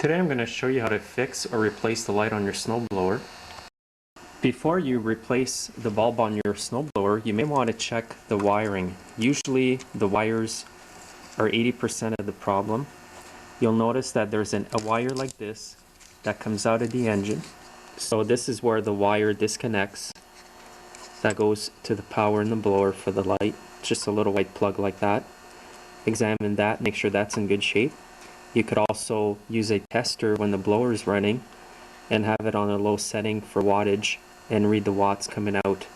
Today I'm going to show you how to fix or replace the light on your snowblower. Before you replace the bulb on your snowblower, you may want to check the wiring. Usually the wires are 80% of the problem. You'll notice that there's a wire like this that comes out of the engine. So this is where the wire disconnects. That goes to the power in the blower for the light. Just a little white plug like that. Examine that, make sure that's in good shape. You could also use a tester when the blower is running and have it on a low setting for wattage and read the watts coming out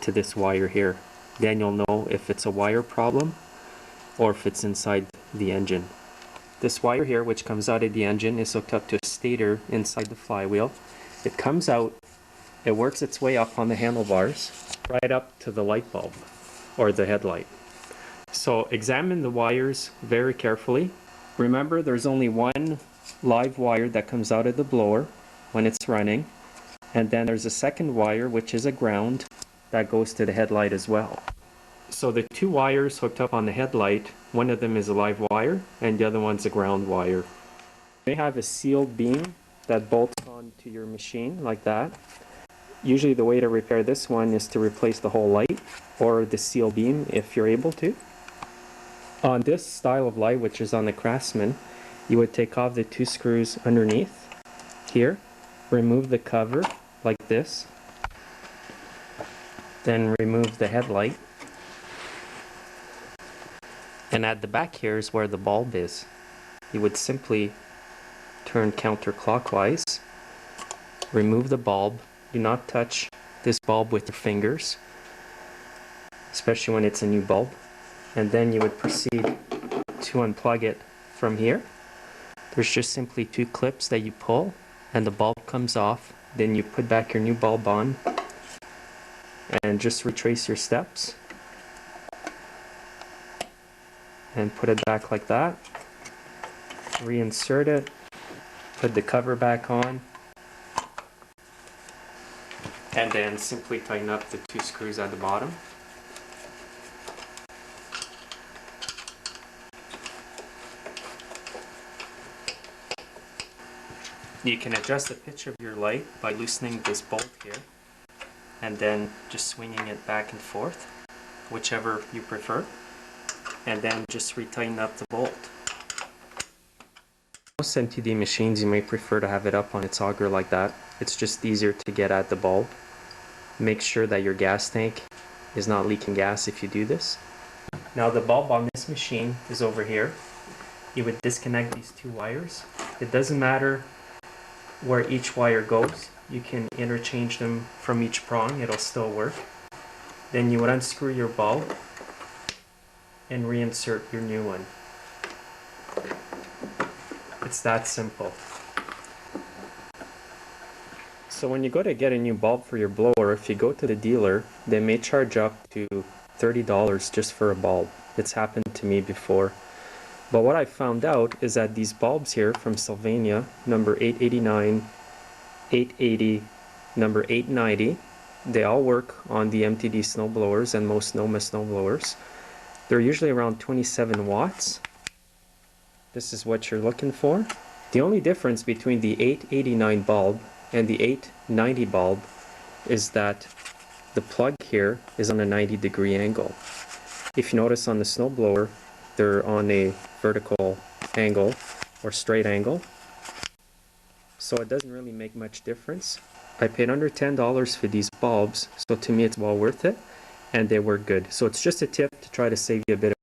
to this wire here. Then you'll know if it's a wire problem or if it's inside the engine. This wire here, which comes out of the engine, is hooked up to a stator inside the flywheel. It comes out, it works its way up on the handlebars right up to the light bulb or the headlight. So examine the wires very carefully. Remember, there's only one live wire that comes out of the blower when it's running, and then there's a second wire, which is a ground, that goes to the headlight as well. So the two wires hooked up on the headlight, one of them is a live wire and the other one's a ground wire. You may have a sealed beam that bolts onto your machine like that. Usually the way to repair this one is to replace the whole light or the seal beam if you're able to. On this style of light, which is on the Craftsman, you would take off the two screws underneath here, remove the cover like this, then remove the headlight, and at the back here is where the bulb is. You would simply turn counterclockwise, remove the bulb. Do not touch this bulb with your fingers, especially when it's a new bulb. And then you would proceed to unplug it from here. There's just simply two clips that you pull and the bulb comes off. Then you put back your new bulb on and just retrace your steps and put it back like that. Reinsert it, put the cover back on, and then simply tighten up the two screws at the bottom. You can adjust the pitch of your light by loosening this bolt here and then just swinging it back and forth, whichever you prefer, and then just retighten up the bolt. Most MTD machines, you may prefer to have it up on its auger like that. It's just easier to get at the bulb. Make sure that your gas tank is not leaking gas if you do this. Now the bulb on this machine is over here. You would disconnect these two wires. It doesn't matter where each wire goes. You can interchange them from each prong, it'll still work. Then you would unscrew your bulb and reinsert your new one. It's that simple. So when you go to get a new bulb for your blower, if you go to the dealer, they may charge up to $30 just for a bulb. It's happened to me before. But what I found out is that these bulbs here from Sylvania, number 889, 880, number 890, they all work on the MTD snowblowers and most NOMA snowblowers. They're usually around 27 watts. This is what you're looking for. The only difference between the 889 bulb and the 890 bulb is that the plug here is on a 90-degree angle. If you notice on the snowblower, they're on a vertical angle or straight angle, so it doesn't really make much difference. I paid under $10 for these bulbs, so to me it's well worth it, and they work good. So it's just a tip to try to save you a bit of